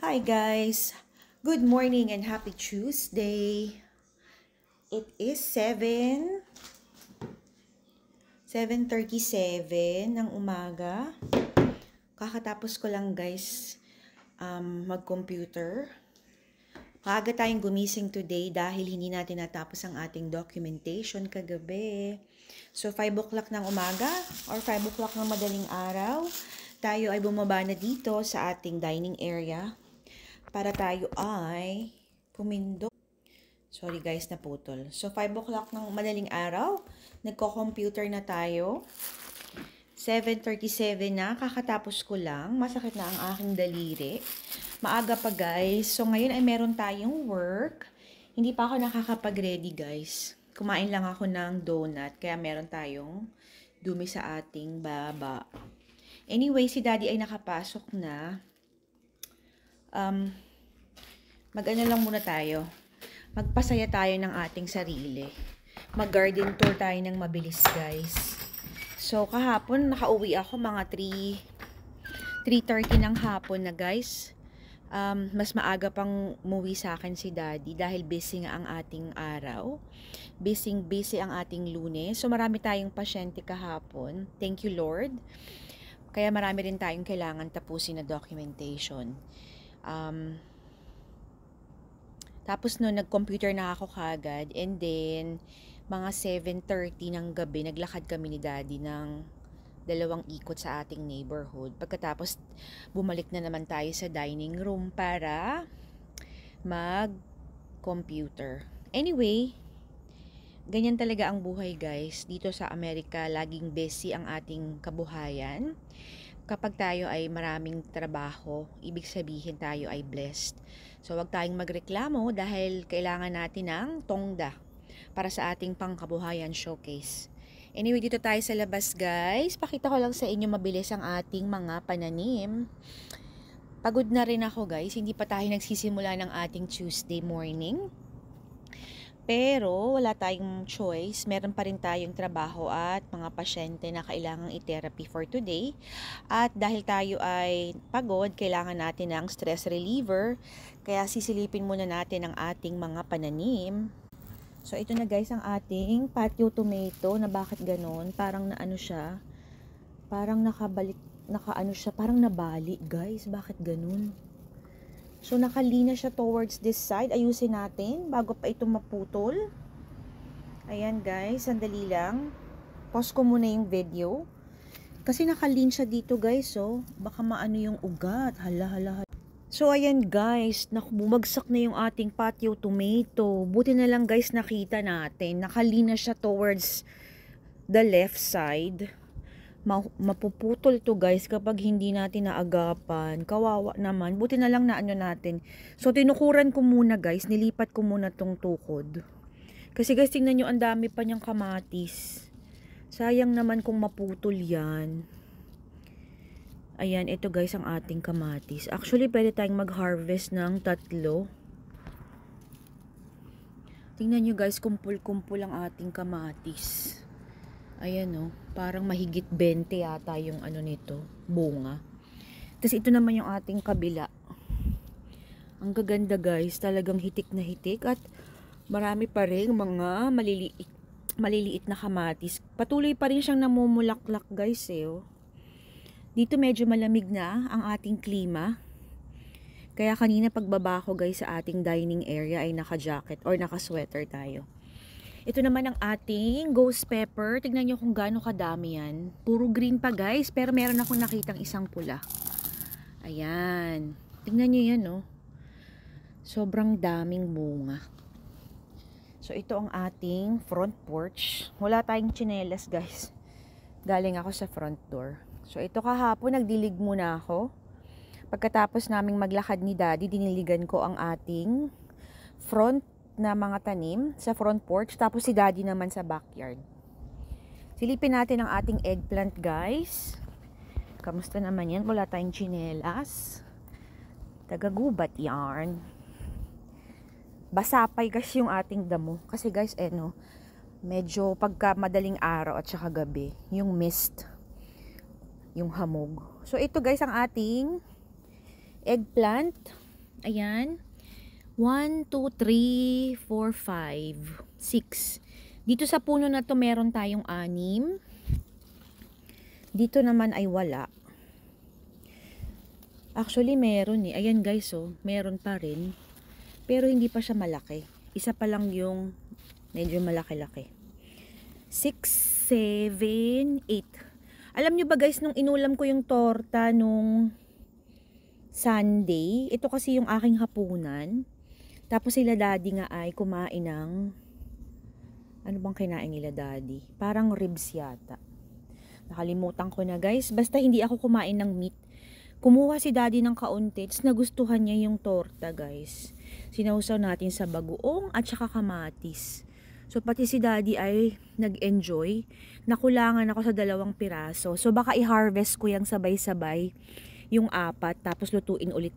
Hi guys! Good morning and happy Tuesday! It is 7:37 ng umaga. Kakatapos ko lang guys mag-computer. Maaga tayong gumising today dahil hindi natin natapos ang ating documentation kagabi. So 5 o'clock ng umaga or 5 o'clock ng madaling araw, tayo ay bumaba na dito sa ating dining area para tayo ay pumindot. Sorry guys, naputol. So 5 o'clock ng madaling araw, nagko-computer na tayo. 7:37 na, kakatapos ko lang. Masakit na ang aking daliri. Maaga pa guys. So ngayon ay meron tayong work. Hindi pa ako nakakapag-ready guys. Kumain lang ako ng donut, kaya meron tayong dumi sa ating baba. Anyway, si Daddy ay nakapasok na. Mag-ano lang muna tayo. Magpasaya tayo ng ating sarili. Mag-garden tour tayo ng mabilis, guys. So, kahapon, nakauwi ako mga 3:30 ng hapon na, guys. Mas maaga pang umuwi sa akin si Daddy dahil busy nga ang ating araw. Busy ang ating Lunes. So, marami tayong pasyente kahapon. Thank you, Lord. Kaya marami rin tayong kailangan tapusin na documentation. Tapos noon, nag-computer na ako kagad. And then, mga 7:30 ng gabi, naglakad kami ni Daddy ng 2 ikot sa ating neighborhood. Pagkatapos, bumalik na naman tayo sa dining room para mag-computer. Anyway, ganyan talaga ang buhay guys. Dito sa Amerika, laging busy ang ating kabuhayan. Kapag tayo ay maraming trabaho, ibig sabihin tayo ay blessed. So, wag tayong magreklamo dahil kailangan natin ng tongda para sa ating pangkabuhayan showcase. Anyway, dito tayo sa labas guys. Pakita ko lang sa inyo mabilis ang ating mga pananim. Pagod na rin ako guys. Hindi pa tayo nagsisimula ng ating Tuesday morning. Pero wala tayong choice. Meron pa rin tayong trabaho at mga pasyente na kailangang i-therapy for today. At dahil tayo ay pagod, kailangan natin ng stress reliever. Kaya sisilipin muna natin ang ating mga pananim. So ito na guys ang ating patio tomato na bakit ganon. Parang naano siya. Parang parang nabali guys. Bakit ganon? So, nakalina siya towards this side. Ayusin natin bago pa ito maputol. Ayan guys, sandali lang. Pause ko muna yung video. Kasi nakalin siya dito guys, oh. Baka maano yung ugat. Hala. So, ayan guys, bumagsak na yung ating patio tomato. Buti na lang guys, nakita natin. Nakalina siya towards the left side. Mapuputol to guys kapag hindi natin naagapan. Kawawa naman. Buti na lang na ano natin. So tinukuran ko muna guys. Nilipat ko muna tong tukod. Kasi guys tingnan nyo ang dami pa niyang kamatis. Sayang naman kung maputol yan. Ayan ito guys ang ating kamatis. Actually pwede tayong mag-harvest ng 3. Tingnan nyo guys, kumpul-kumpul ang ating kamatis. Ayan o, parang mahigit 20 yata yung ano nito, bunga. Tapos ito naman yung ating kabila. Ang gaganda guys, talagang hitik na hitik at marami pa rin mga maliliit na kamatis. Patuloy pa rin siyang namumulaklak guys eh. Oh. Dito medyo malamig na ang ating klima. Kaya kanina pagbaba ko guys sa ating dining area ay naka-jacket or naka-sweater tayo. Ito naman ang ating ghost pepper. Tignan nyo kung gaano kadami yan. Puro green pa guys. Pero meron akong nakitang isang pula. Ayan. Tignan nyo yan oh. Sobrang daming bunga. So ito ang ating front porch. Wala tayong tsinelas guys. Galing ako sa front door. So ito kahapon nagdilig muna ako. Pagkatapos naming maglakad ni Daddy, diniligan ko ang ating front na mga tanim sa front porch, tapos si Daddy naman sa backyard. Silipin natin ang ating eggplant guys. Kamusta naman yan? Wala tayong tsinelas. Tagagubat yarn. Basapay guys yung ating damo. Kasi guys, medyo pagka madaling araw at saka gabi, yung mist, yung hamog. So ito guys ang ating eggplant. Ayan. 1, 2, 3, 4, 5, 6. Dito sa puno na to meron tayong 6. Dito naman ay wala. Actually meron eh. Ayan guys oh, meron pa rin. Pero hindi pa siya malaki. Isa pa lang yung medyo malaki-laki. 6, 7, 8. Alam nyo ba guys, nung inulam ko yung torta nung Sunday, ito kasi yung aking hapunan. Tapos sila daddy nga ay kumain ng, ano bang kinain nila daddy? Parang ribs yata. Nakalimutan ko na guys. Basta hindi ako kumain ng meat. Kumuha si daddy ng kaunti. Tapos nagustuhan niya yung torta guys. Sinausaw natin sa bagoong at saka kamatis. So pati si daddy ay nag-enjoy. Nakulangan ako sa 2 piraso. So baka i-harvest ko yung sabay-sabay. Yung 4 tapos lutuin ulit.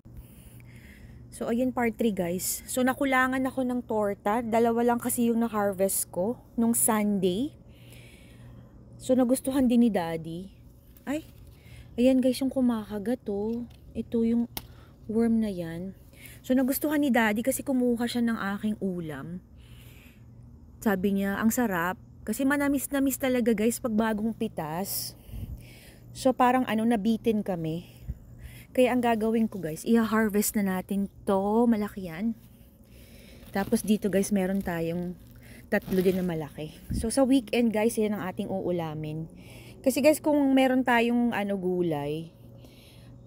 So ayun part 3 guys. So nakulangan ako ng torta. 2 lang kasi yung na-harvest ko nung Sunday. So nagustuhan din ni daddy. Ay, ayan guys yung kumakagat oh. Ito yung worm na yan. So nagustuhan ni daddy kasi kumuha siya ng aking ulam. Sabi niya, ang sarap. Kasi manamis-namis talaga guys pag bagong pitas. So parang nabitin kami. Kaya ang gagawin ko guys, i-harvest na natin to. Malaki yan. Tapos dito guys, meron tayong 3 din na malaki. So sa weekend guys, yan ang ating uulamin. Kasi guys, kung meron tayong gulay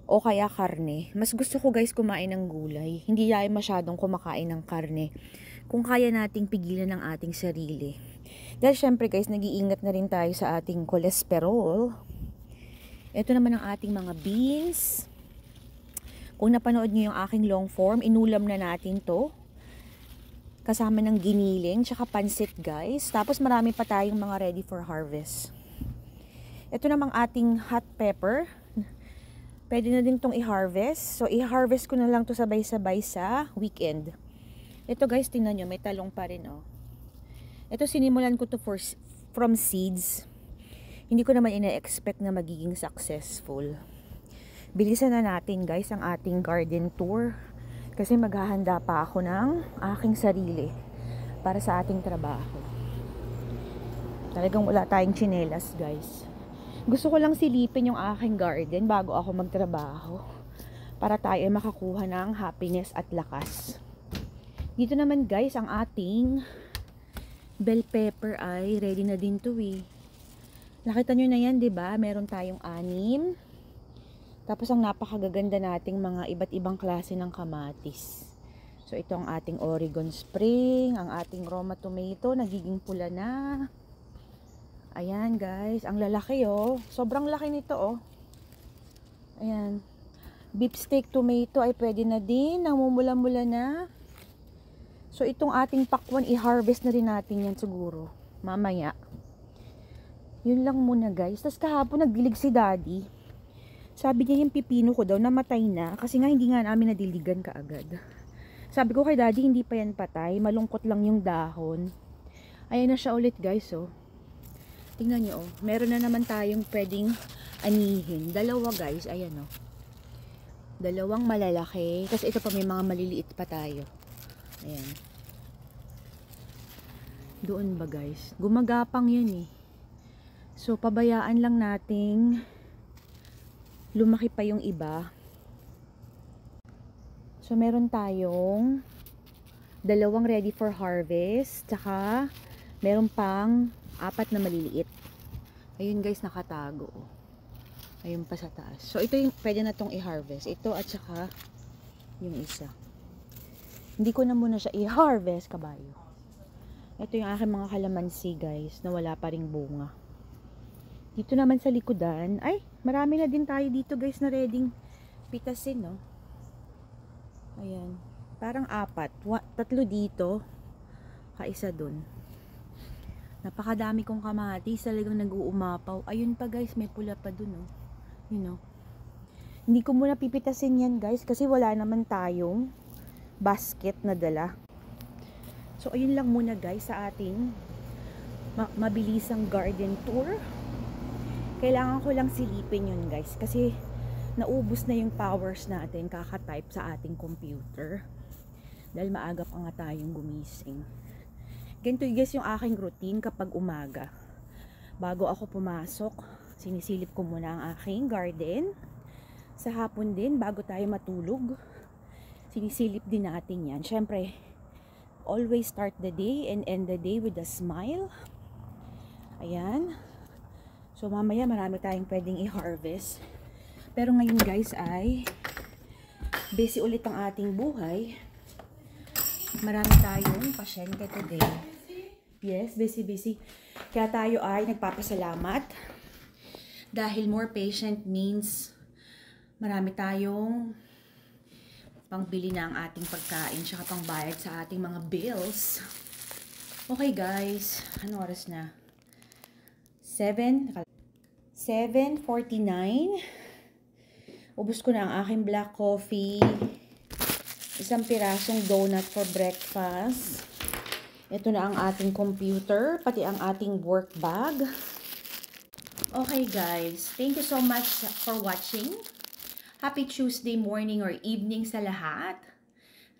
o kaya karne, mas gusto ko guys kumain ng gulay. Hindi tayo masyadong kumakain ng karne. Kung kaya nating pigilan ng ating sarili. Dahil syempre guys, nag-iingat na rin tayo sa ating cholesterol. Ito naman ang ating mga beans. Kung napanood niyo yung aking long form, inulam na natin to. Kasama ng giniling, tsaka pansit guys. Tapos marami pa tayong mga ready for harvest. Ito namang ating hot pepper. Pwede na din tong i-harvest. So i-harvest ko na lang to sabay-sabay sa weekend. Ito guys, tingnan nyo, may talong pa rin oh. Ito sinimulan ko to from seeds. Hindi ko naman ina-expect na magiging successful. Bilisan na natin guys ang ating garden tour. Kasi maghahanda pa ako ng aking sarili para sa ating trabaho. Talagang wala tayong tsinelas guys. Gusto ko lang silipin yung aking garden bago ako magtrabaho. Para tayo ay makakuha ng happiness at lakas. Dito naman guys, ang ating bell pepper ay ready na din to eh. Nakita nyo na yan, diba? Meron tayong 6. Tapos ang napakagaganda nating mga iba't ibang klase ng kamatis. So ito ang ating Oregon Spring, ang ating Roma tomato, nagiging pula na. Ayan guys, ang lalaki oh. Sobrang laki nito oh. Ayan. Beef steak tomato ay pwede na din, namumula-mula na. So itong ating pakwan, i-harvest na rin natin yan siguro. Mamaya. Yun lang muna guys. Tapos kahapon nagdilig si daddy. Sabi niya yung pipino ko daw namatay na kasi nga hindi nga namin nadiligan kaagad. Sabi ko kay daddy hindi pa yan patay, malungkot lang yung dahon. Ayan na siya ulit guys oh. Tingnan niyo oh, meron na naman tayong pwedeng anihin. 2 guys, ayan oh. 2 malalaki, kasi ito pa may mga maliliit pa tayo. Ayan. Doon ba guys? Gumagapang yan eh. So pabayaan lang nating lumaki pa yung iba. So meron tayong 2 ready for harvest, tsaka meron pang 4 na maliliit. Ayun guys, nakatago. Ayun pa sa taas. So ito yung pwede na tong i-harvest. Ito at saka yung isa. Hindi ko na muna siya i-harvest, kabayo. Ito yung aking mga kalamansi guys, na wala pa ring bunga. Dito naman sa likodan, ay, marami na din tayo dito guys na ready pitasin, no? Ayan. Parang 4. 3 dito, kaisa dun. Napakadami kong kamatis, talagang nag-uumapaw. Ayun pa guys, may pula pa dun, no? You know. Hindi ko muna pipitasin yan guys, kasi wala naman tayong basket na dala. So, ayun lang muna guys sa ating mabilisang garden tour. Kailangan ko lang silipin yun guys kasi naubos na yung powers natin kaka-type sa ating computer. Dahil maaga pa nga tayong gumising. Ganito guys yung aking routine kapag umaga. Bago ako pumasok, sinisilip ko muna ang aking garden. Sa hapon din, bago tayo matulog, sinisilip din natin yan. Syempre, always start the day and end the day with a smile. Ayan. So mamaya marami tayong pwedeng i-harvest. Pero ngayon guys ay busy ulit ang ating buhay. Marami tayong pasyente today. Yes, busy. Kaya tayo ay nagpapasalamat. Dahil more patient means marami tayong pangbili na ang ating pagkain tsaka pangbayad sa ating mga bills. Okay guys, ano oras na? 7:49. Ubus ko na ang aking black coffee. Isang pirasong donut for breakfast. Ito na ang ating computer, pati ang ating work bag. Okay guys, thank you so much for watching. Happy Tuesday morning or evening sa lahat.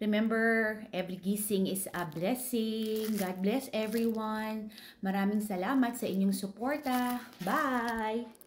Remember, every gising is a blessing. God bless everyone. Maraming salamat sa inyong suporta. Bye!